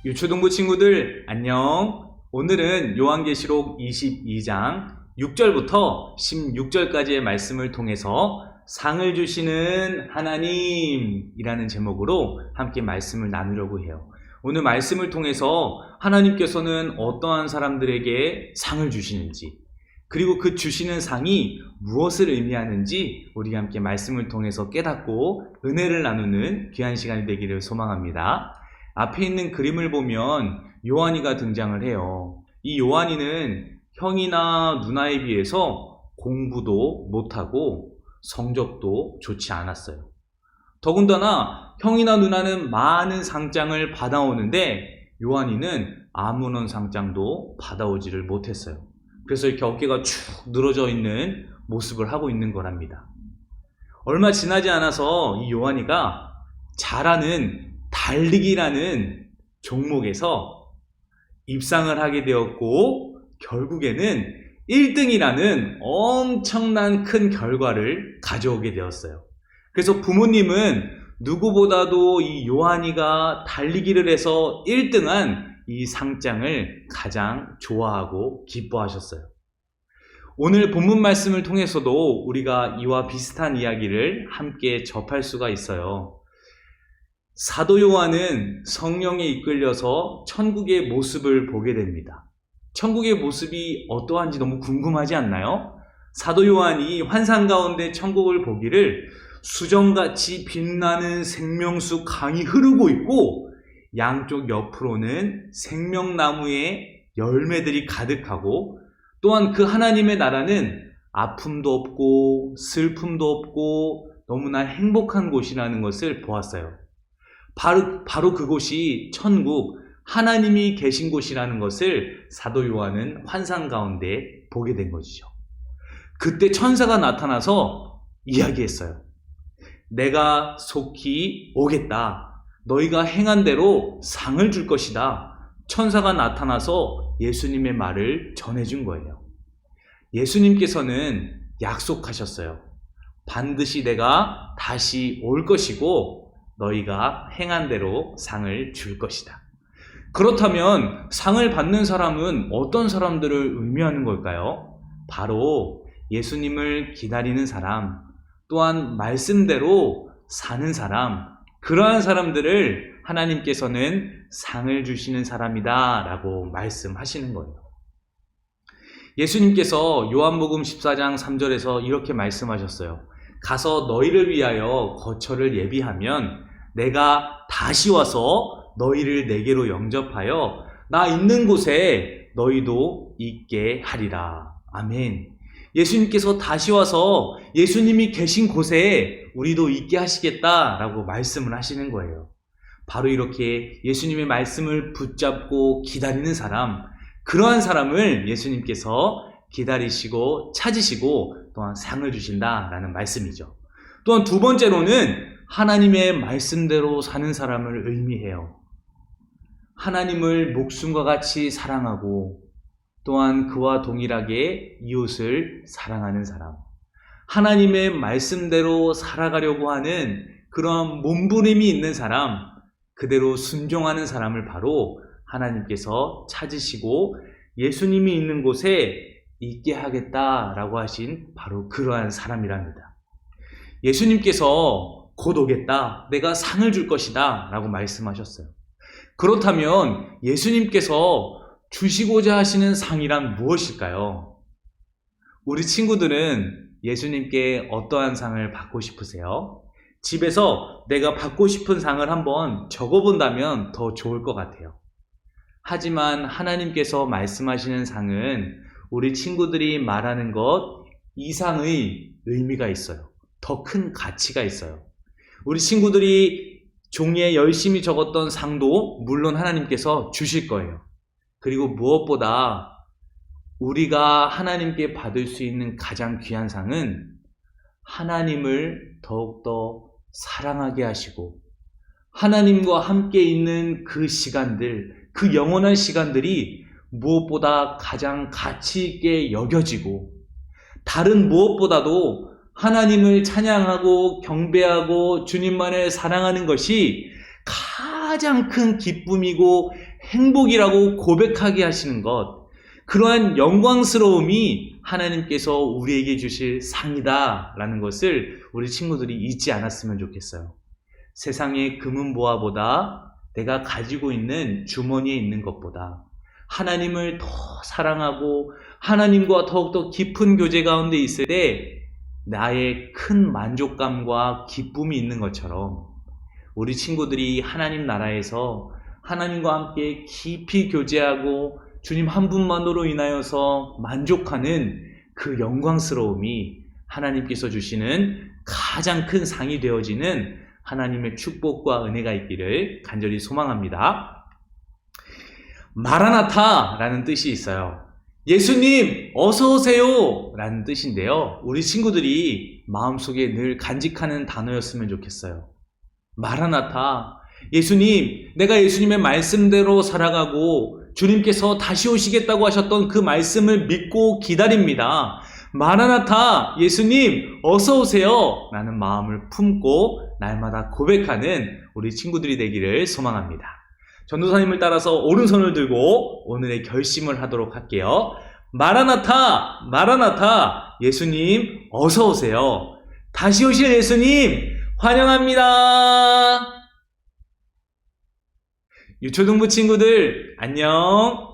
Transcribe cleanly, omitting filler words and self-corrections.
유초등부 친구들 안녕. 오늘은 요한계시록 22장 6절부터 16절까지의 말씀을 통해서 상을 주시는 하나님이라는 제목으로 함께 말씀을 나누려고 해요. 오늘 말씀을 통해서 하나님께서는 어떠한 사람들에게 상을 주시는지, 그리고 그 주시는 상이 무엇을 의미하는지 우리 함께 말씀을 통해서 깨닫고 은혜를 나누는 귀한 시간이 되기를 소망합니다. 앞에 있는 그림을 보면 요한이가 등장을 해요. 이 요한이는 형이나 누나에 비해서 공부도 못하고 성적도 좋지 않았어요. 더군다나 형이나 누나는 많은 상장을 받아오는데 요한이는 아무런 상장도 받아오지를 못했어요. 그래서 이렇게 어깨가 축 늘어져 있는 모습을 하고 있는 거랍니다. 얼마 지나지 않아서 이 요한이가 잘하는 달리기라는 종목에서 입상을 하게 되었고, 결국에는 1등이라는 엄청난 큰 결과를 가져오게 되었어요. 그래서 부모님은 누구보다도 이 요한이가 달리기를 해서 1등한 이 상장을 가장 좋아하고 기뻐하셨어요. 오늘 본문 말씀을 통해서도 우리가 이와 비슷한 이야기를 함께 접할 수가 있어요. 사도 요한은 성령에 이끌려서 천국의 모습을 보게 됩니다. 천국의 모습이 어떠한지 너무 궁금하지 않나요? 사도 요한이 환상 가운데 천국을 보기를 수정같이 빛나는 생명수 강이 흐르고 있고, 양쪽 옆으로는 생명나무의 열매들이 가득하고, 또한 그 하나님의 나라는 아픔도 없고 슬픔도 없고 너무나 행복한 곳이라는 것을 보았어요. 바로 그곳이 천국, 하나님이 계신 곳이라는 것을 사도 요한은 환상 가운데 보게 된 것이죠. 그때 천사가 나타나서 이야기했어요. 내가 속히 오겠다. 너희가 행한 대로 상을 줄 것이다. 천사가 나타나서 예수님의 말을 전해준 거예요. 예수님께서는 약속하셨어요. 반드시 내가 다시 올 것이고 너희가 행한 대로 상을 줄 것이다. 그렇다면 상을 받는 사람은 어떤 사람들을 의미하는 걸까요? 바로 예수님을 기다리는 사람, 또한 말씀대로 사는 사람, 그러한 사람들을 하나님께서는 상을 주시는 사람이다 라고 말씀하시는 거예요. 예수님께서 요한복음 14장 3절에서 이렇게 말씀하셨어요. 가서 너희를 위하여 거처를 예비하면 내가 다시 와서 너희를 내게로 영접하여 나 있는 곳에 너희도 있게 하리라. 아멘. 예수님께서 다시 와서 예수님이 계신 곳에 우리도 있게 하시겠다라고 말씀을 하시는 거예요. 바로 이렇게 예수님의 말씀을 붙잡고 기다리는 사람, 그러한 사람을 예수님께서 기다리시고 찾으시고 또한 상을 주신다라는 말씀이죠. 또한 두 번째로는 하나님의 말씀대로 사는 사람을 의미해요. 하나님을 목숨과 같이 사랑하고 또한 그와 동일하게 이웃을 사랑하는 사람, 하나님의 말씀대로 살아가려고 하는 그런 몸부림이 있는 사람, 그대로 순종하는 사람을 바로 하나님께서 찾으시고 예수님이 있는 곳에 있게 하겠다라고 하신 바로 그러한 사람이랍니다. 예수님께서 곧 오겠다, 내가 상을 줄 것이다 라고 말씀하셨어요. 그렇다면 예수님께서 주시고자 하시는 상이란 무엇일까요? 우리 친구들은 예수님께 어떠한 상을 받고 싶으세요? 집에서 내가 받고 싶은 상을 한번 적어본다면 더 좋을 것 같아요. 하지만 하나님께서 말씀하시는 상은 우리 친구들이 말하는 것 이상의 의미가 있어요. 더 큰 가치가 있어요. 우리 친구들이 종이에 열심히 적었던 상도 물론 하나님께서 주실 거예요. 그리고 무엇보다 우리가 하나님께 받을 수 있는 가장 귀한 상은 하나님을 더욱더 사랑하게 하시고 하나님과 함께 있는 그 시간들, 그 영원한 시간들이 무엇보다 가장 가치 있게 여겨지고 다른 무엇보다도 하나님을 찬양하고 경배하고 주님만을 사랑하는 것이 가장 큰 기쁨이고 행복이라고 고백하게 하시는 것, 그러한 영광스러움이 하나님께서 우리에게 주실 상이다라는 것을 우리 친구들이 잊지 않았으면 좋겠어요. 세상의 금은보화보다 내가 가지고 있는 주머니에 있는 것보다 하나님을 더 사랑하고 하나님과 더욱더 깊은 교제 가운데 있을 때 나의 큰 만족감과 기쁨이 있는 것처럼 우리 친구들이 하나님 나라에서 하나님과 함께 깊이 교제하고 주님 한 분만으로 인하여서 만족하는 그 영광스러움이 하나님께서 주시는 가장 큰 상이 되어지는 하나님의 축복과 은혜가 있기를 간절히 소망합니다. 마라나타라는 뜻이 있어요. 예수님 어서 오세요 라는 뜻인데요, 우리 친구들이 마음속에 늘 간직하는 단어였으면 좋겠어요. 마라나타, 예수님, 내가 예수님의 말씀대로 살아가고 주님께서 다시 오시겠다고 하셨던 그 말씀을 믿고 기다립니다. 마라나타, 예수님 어서 오세요 라는 마음을 품고 날마다 고백하는 우리 친구들이 되기를 소망합니다. 전도사님을 따라서 오른손을 들고 오늘의 결심을 하도록 할게요. 마라나타, 마라나타, 예수님 어서 오세요. 다시 오실 예수님 환영합니다. 유초등부 친구들 안녕.